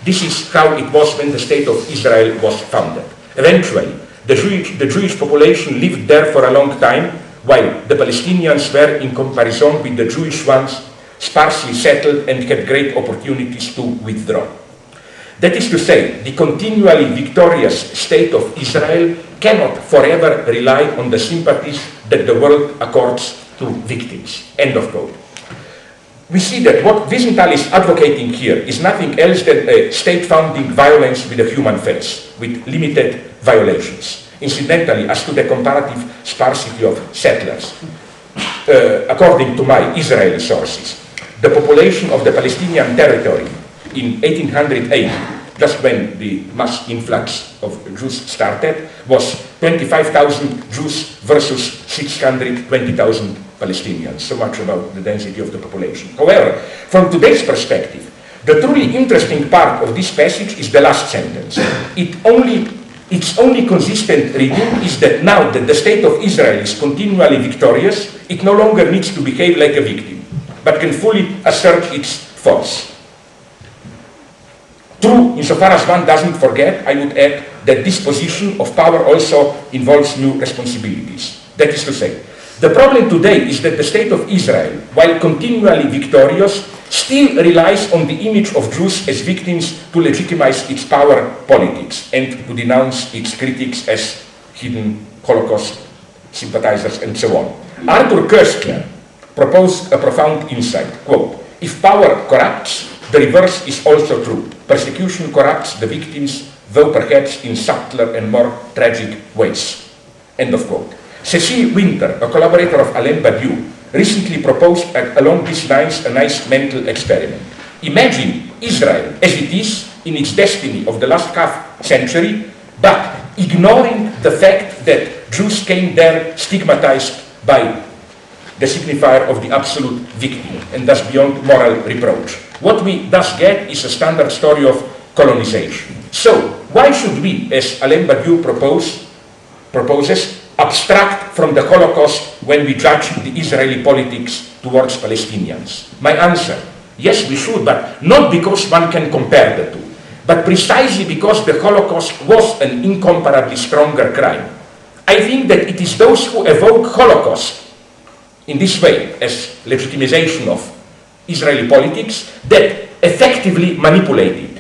This is how it was when the state of Israel was founded. Eventually, the Jewish population lived there for a long time, while the Palestinians were, in comparison with the Jewish ones, sparsely settled and had great opportunities to withdraw. That is to say, the continually victorious state of Israel cannot forever rely on the sympathies that the world accords to victims. End of quote. We see that what Wiesenthal is advocating here is nothing else than a state-founding violence with a human face, with limited violations. Incidentally, as to the comparative sparsity of settlers, according to my Israeli sources, the population of the Palestinian territory in 1880, just when the mass influx of Jews started, was 25,000 Jews versus 620,000 Palestinians. So much about the density of the population. However, from today's perspective, the truly interesting part of this passage is the last sentence. Its only consistent reading is that now that the state of Israel is continually victorious, it no longer needs to behave like a victim, but can fully assert its force. True, insofar as one doesn't forget, I would add that this position of power also involves new responsibilities. That is to say, the problem today is that the state of Israel, while continually victorious, still relies on the image of Jews as victims to legitimize its power politics and to denounce its critics as hidden Holocaust sympathizers and so on. Arthur Koestler proposed a profound insight, quote, "If power corrupts, the reverse is also true. Persecution corrupts the victims, though perhaps in subtler and more tragic ways." End of quote. Cecile Winter, a collaborator of Alain Badiou, recently proposed along these lines a nice mental experiment. Imagine Israel as it is in its destiny of the last half century, but ignoring the fact that Jews came there stigmatized by the signifier of the absolute victim, and thus beyond moral reproach. What we thus get is a standard story of colonization. So, why should we, as Alain Badiou proposes, abstract from the Holocaust when we judge the Israeli politics towards Palestinians? My answer, yes, we should, but not because one can compare the two, but precisely because the Holocaust was an incomparably stronger crime. I think that it is those who evoke Holocaust in this way, as legitimization of Israeli politics, that effectively manipulate it.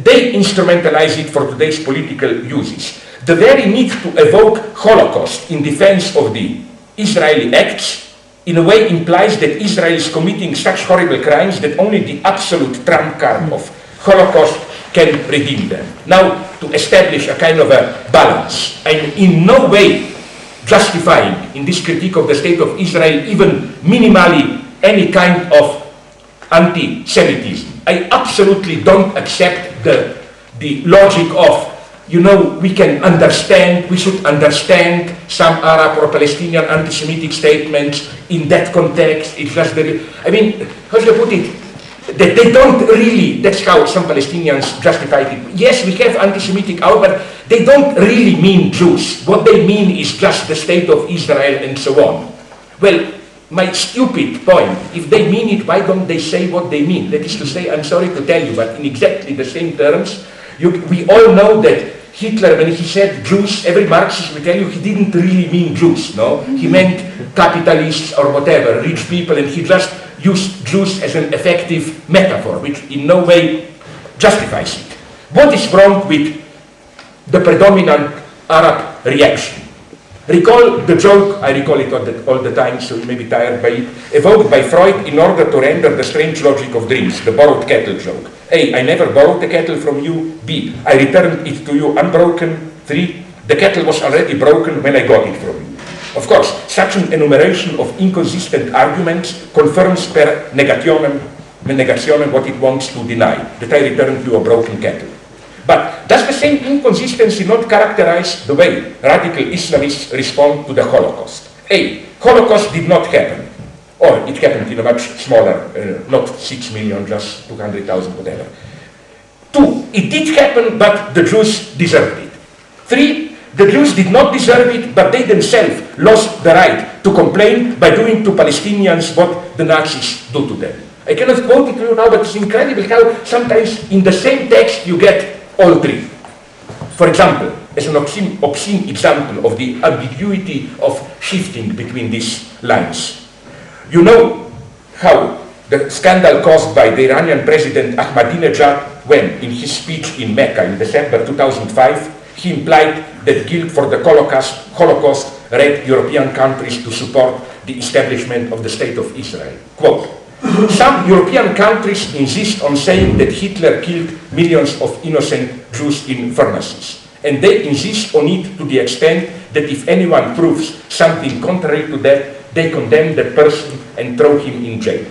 They instrumentalize it for today's political uses. The very need to evoke Holocaust in defense of the Israeli acts in a way implies that Israel is committing such horrible crimes that only the absolute trump card of Holocaust can redeem them. Now, to establish a kind of a balance, and in no way justifying in this critique of the state of Israel even minimally any kind of anti-Semitism. I absolutely don't accept the logic of, we can understand, we should understand some Arab or Palestinian anti-Semitic statements in that context. It's just how should I put it? That they don't really, that's how some Palestinians justify it. Yes, we have anti-Semitic out, but they don't really mean Jews. What they mean is just the state of Israel and so on. Well, my stupid point, if they mean it, why don't they say what they mean? That is to say, I'm sorry to tell you, but in exactly the same terms, we all know that Hitler, when he said Jews, every Marxist will tell you he didn't really mean Jews, no? He meant capitalists or whatever, rich people, and he just used Jews as an effective metaphor, which in no way justifies it. What is wrong with the predominant Arab reaction? Recall the joke, I recall it all the time, so you may be tired by it, evoked by Freud in order to render the strange logic of dreams, the borrowed kettle joke. A, I never borrowed the kettle from you. B, I returned it to you unbroken. 3, the kettle was already broken when I got it from you. Of course, such an enumeration of inconsistent arguments confirms per negationem what it wants to deny, that I returned you a broken kettle. But does the same inconsistency not characterize the way radical Islamists respond to the Holocaust? A, Holocaust did not happen, or it happened in a much smaller, not 6 million, just 200,000, whatever. 2, it did happen, but the Jews deserved it. 3, the Jews did not deserve it, but they themselves lost the right to complain by doing to Palestinians what the Nazis do to them. I cannot quote it to you now, but it's incredible how sometimes in the same text you get all three. For example, as an obscene example of the ambiguity of shifting between these lines. You know how the scandal caused by the Iranian president Ahmadinejad when, in his speech in Mecca in December 2005, he implied that guilt for the Holocaust led European countries to support the establishment of the State of Israel. Quote, some European countries insist on saying that Hitler killed millions of innocent Jews in furnaces. And they insist on it to the extent that if anyone proves something contrary to that, they condemn that person and throw him in jail.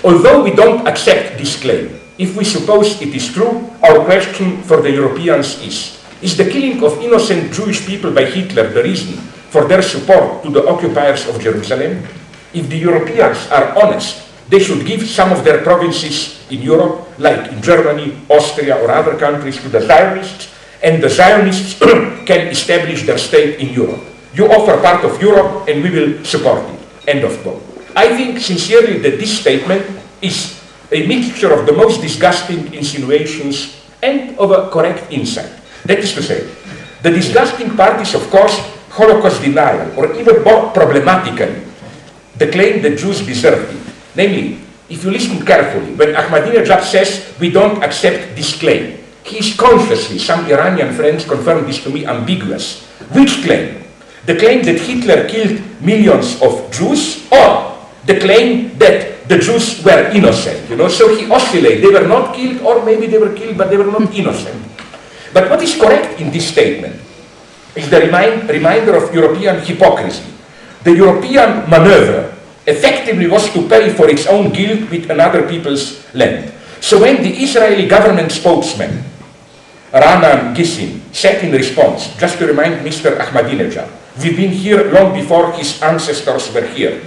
Although we don't accept this claim, if we suppose it is true, our question for the Europeans is the killing of innocent Jewish people by Hitler the reason for their support to the occupiers of Jerusalem? If the Europeans are honest, they should give some of their provinces in Europe, like in Germany, Austria, or other countries, to the Zionists, and the Zionists can establish their state in Europe. You offer part of Europe, and we will support it. End of quote. I think sincerely that this statement is a mixture of the most disgusting insinuations and of a correct insight. That is to say, the disgusting part is, of course, Holocaust denial, or even more problematically, the claim that Jews deserved it. Namely, if you listen carefully, when Ahmadinejad says we don't accept this claim, he is consciously, some Iranian friends confirmed this to me, ambiguous. Which claim? The claim that Hitler killed millions of Jews, or the claim that the Jews were innocent? So he oscillates. They were not killed, or maybe they were killed, but they were not innocent. But what is correct in this statement is the reminder of European hypocrisy. The European maneuver effectively was to pay for its own guilt with another people's land. So when the Israeli government spokesman, Ra'nan Gissin, said in response, just to remind Mr. Ahmadinejad, we've been here long before his ancestors were here.